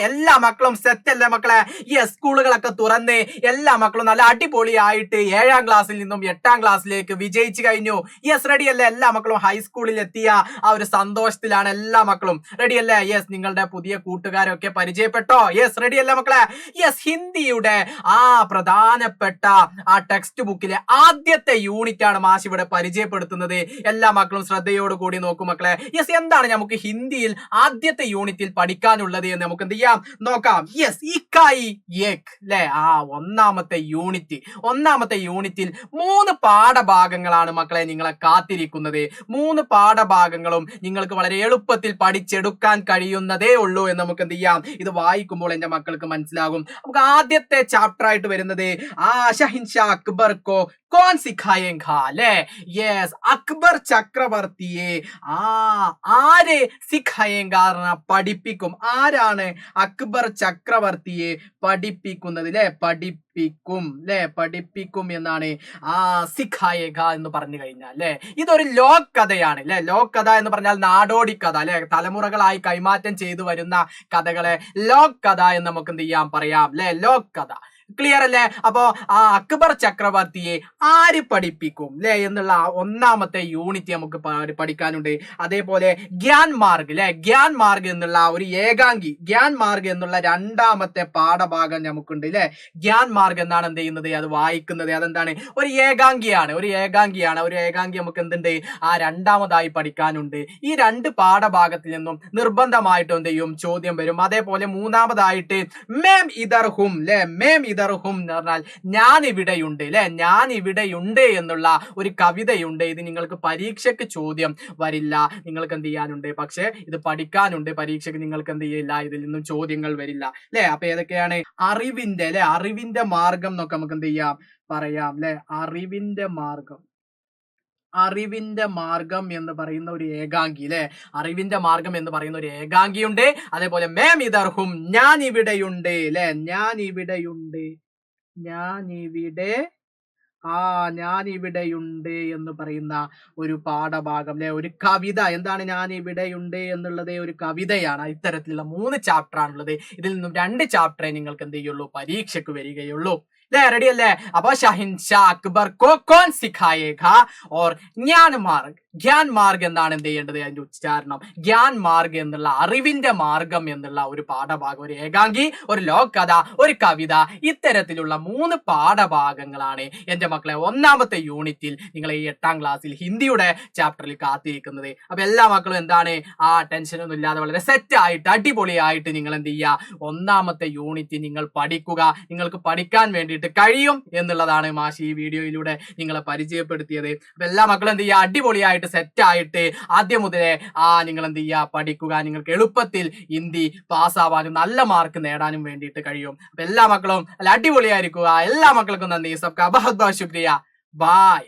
എല്ലാ മക്കളും സെറ്റ് അല്ലേ മക്കളെ? സ്കൂളുകളൊക്കെ തുറന്ന് എല്ലാ മക്കളും നല്ല അടിപൊളിയായിട്ട് 7ാം ക്ലാസ്സിൽ നിന്നും 8ാം ക്ലാസ്സിലേക്ക് വിജയിച്ചു കഴിഞ്ഞു. റെഡി അല്ലേ? എല്ലാ മക്കളും ഹൈസ്കൂളിൽ എത്തിയ ആ ഒരു സന്തോഷത്തിലാണ് എല്ലാ മക്കളും. റെഡി അല്ലേ? നിങ്ങളുടെ പുതിയ കൂട്ടുകാരൊക്കെ പരിചയപ്പെട്ടോ? റെഡി അല്ലേ മക്കളെ? ഹിന്ദിയുടെ ആ പ്രധാനപ്പെട്ട ആ ടെക്സ്റ്റ് ബുക്കിലെ ആദ്യത്തെ യൂണിറ്റ് ആണ് മാഷ് ഇവിടെ പരിചയപ്പെടുത്തുന്നത്. എല്ലാ മക്കളും ശ്രദ്ധയോട് കൂടി നോക്കും മക്കളെ. എന്താണ് നമുക്ക് ഹിന്ദിയിൽ ആദ്യത്തെ യൂണിറ്റിൽ പഠിക്കാനുള്ളത് എന്ന് നമുക്ക് എന്ത് ചെയ്യാം നോക്കാം. ഇക്കായി ഏക് ല്ലേ? ഒന്നാമത്തെ യൂണിറ്റിൽ 3 പാഠഭാഗങ്ങളാണ് മക്കളെ നിങ്ങളെ കാത്തിരിക്കുന്നത്. 3 പാഠഭാഗങ്ങളും നിങ്ങൾക്ക് വളരെ എളുപ്പത്തിൽ പഠിച്ചെടുക്കാൻ കഴിയുന്നതേ ഉള്ളൂ എന്ന് നമുക്ക് എന്ത് ചെയ്യാം, ഇത് വായിക്കുമ്പോൾ എന്റെ മക്കൾക്ക് മനസ്സിലാകും. നമുക്ക് ആദ്യത്തെ ചാപ്റ്റർ ആയിട്ട് വരുന്നത് ഷഹിൻഷാ അക്ബർ കോ കോൺ സിഖായേഗാ അല്ലേ? അക്ബർ ചക്രവർത്തിയെ ആര് സിഖായേഗാ പഠിപ്പിക്കും. ആരാണ് അക്ബർ ചക്രവർത്തിയെ പഠിപ്പിക്കുന്നത് ല്ലേ? പഠിപ്പിക്കും എന്നാണ് സിഖായേഗാ എന്ന് പറഞ്ഞു കഴിഞ്ഞാൽ ല്ലേ? ഇതൊരു ലോക് കഥയാണ് ല്ലേ? ലോക് കഥ എന്ന് പറഞ്ഞാൽ നാടോടി കഥ ല്ലേ? തലമുറകളായി കൈമാറ്റം ചെയ്തു വരുന്ന കഥകളെ ലോക് കഥ എന്ന് നമുക്ക് എന്ത് ചെയ്യാം പറയാം ല്ലേ? ലോക് കഥ. ക്ലിയർ അല്ലേ? അപ്പോ അക്ബർ ചക്രവർത്തിയെ ആര് പഠിപ്പിക്കും ല്ലേ എന്നുള്ള ഒന്നാമത്തെ യൂണിറ്റ് നമുക്ക് പഠിക്കാനുണ്ട്. അതേപോലെ ഗ്യാൻ മാർഗ് ല്ലേ? ഗ്യാൻ മാർഗ് എന്നുള്ള ഒരു ഏകാംഗി, ഗ്യാൻ മാർഗ് എന്നുള്ള രണ്ടാമത്തെ പാഠഭാഗം നമുക്കുണ്ട് ല്ലേ? ഗ്യാൻ മാർഗ് എന്നാണ് എന്ത് ചെയ്യുന്നത്, അത് വായിക്കുന്നത്. അതെന്താണ്? ഒരു ഏകാംഗിയാണ്. ഒരു ഏകാംഗി നമുക്ക് എന്തുണ്ട്, രണ്ടാമതായി പഠിക്കാനുണ്ട്. ഈ 2 പാഠഭാഗത്തിൽ നിന്നും നിർബന്ധമായിട്ടും എന്ത് ചെയ്യും, ചോദ്യം വരും. അതേപോലെ മൂന്നാമതായിട്ട് മേം ഇദർ ഹും ല്ലേ? മേം ഇദർ ഹും എന്ന് പറഞ്ഞാൽ ഞാൻ ഇവിടെയുണ്ട് ല്ലേ? ഞാൻ ഇവിടെയുണ്ട് എന്നുള്ള ഒരു കവിതയുണ്ട്. ഇത് നിങ്ങൾക്ക് പരീക്ഷയ്ക്ക് ചോദ്യം വരില്ല, നിങ്ങൾക്ക് എന്ത് ചെയ്യാനുണ്ട്, പക്ഷെ ഇത് പഠിക്കാനുണ്ട്. പരീക്ഷയ്ക്ക് നിങ്ങൾക്ക് എന്ത് ചെയ്യില്ല, ഇതിൽ നിന്നും ചോദ്യങ്ങൾ വരില്ല ല്ലേ? അപ്പൊ ഏതൊക്കെയാണ്? അറിവിന്റെ മാർഗം എന്നൊക്കെ നമുക്ക് എന്ത് ചെയ്യാം പറയാം ല്ലേ? അറിവിന്റെ മാർഗം എന്ന് പറയുന്ന ഒരു ഏകാംഗി ല്ലേ? അറിവിന്റെ മാർഗം എന്ന് പറയുന്ന ഒരു ഏകാംഗിയുണ്ട്. അതേപോലെ മേം ഇദർഹും ഞാൻ ഇവിടെയുണ്ട് ല്ലേ? ഞാൻ ഇവിടെയുണ്ട് എന്ന് പറയുന്ന ഒരു പാഠഭാഗം ല്ലേ? ഒരു കവിത. എന്താണ് ഞാൻ ഇവിടെയുണ്ട് എന്നുള്ളത്? ഒരു കവിതയാണ്. ഇത്തരത്തിലുള്ള 3 ചാപ്റ്റർ ആണുള്ളത്. ഇതിൽ നിന്നും 2 ചാപ്റ്ററേ നിങ്ങൾക്ക് എന്ത് ചെയ്യുള്ളൂ, പരീക്ഷയ്ക്ക് വരികയുള്ളൂ ല്ലേ? റെഡി അല്ലേ? അപ്പൊ ഷഹിൻഷാ അക്ബർ കോ കോൺ സിഖായേഗാ ഓർ ഗ്യാൻ മാർഗ് എന്നാണ് എന്ത് ചെയ്യേണ്ടത്, അതിന്റെ ഉച്ചാരണം. ഗ്യാൻ മാർഗ് എന്നുള്ള അറിവിന്റെ മാർഗം എന്നുള്ള ഒരു പാഠഭാഗം, ഒരു ഏകാംഗി, ഒരു ലോകകഥ, ഒരു കവിത, ഇത്തരത്തിലുള്ള 3 പാഠഭാഗങ്ങളാണ് എന്റെ മക്കളെ ഒന്നാമത്തെ യൂണിറ്റിൽ നിങ്ങൾ ഈ 8ാം ക്ലാസ്സിൽ ഹിന്ദിയുടെ ചാപ്റ്ററിൽ കാത്തിരിക്കുന്നത്. അപ്പൊ എല്ലാ മക്കളും എന്താണ്, ടെൻഷനൊന്നും ഇല്ലാതെ വളരെ സെറ്റ് ആയിട്ട് അടിപൊളിയായിട്ട് നിങ്ങൾ എന്ത് ചെയ്യുക, ഒന്നാമത്തെ യൂണിറ്റ് നിങ്ങൾ പഠിക്കുക. നിങ്ങൾക്ക് പഠിക്കാൻ വേണ്ടിയിട്ട് കഴിയും എന്നുള്ളതാണ് മാഷ് ഈ വീഡിയോയിലൂടെ നിങ്ങളെ പരിചയപ്പെടുത്തിയത്. അപ്പൊ എല്ലാ മക്കളും എന്ത് ചെയ്യുക, അടിപൊളിയായിട്ട് സെറ്റ് ആയിട്ട് ആദ്യം മുതലേ നിങ്ങൾ എന്ത് ചെയ്യുക, പഠിക്കുക. നിങ്ങൾക്ക് എളുപ്പത്തിൽ ഹിന്ദി പാസ്സാവാനും നല്ല മാർക്ക് നേടാനും വേണ്ടിയിട്ട് കഴിയും. അപ്പൊ എല്ലാ മക്കളും അല്ല അടിപൊളിയായിരിക്കുക. എല്ലാ മക്കൾക്കും നന്ദി. സബ്കാ ബഹുത് ബഹുത് ശുക്രിയ. ബായ്.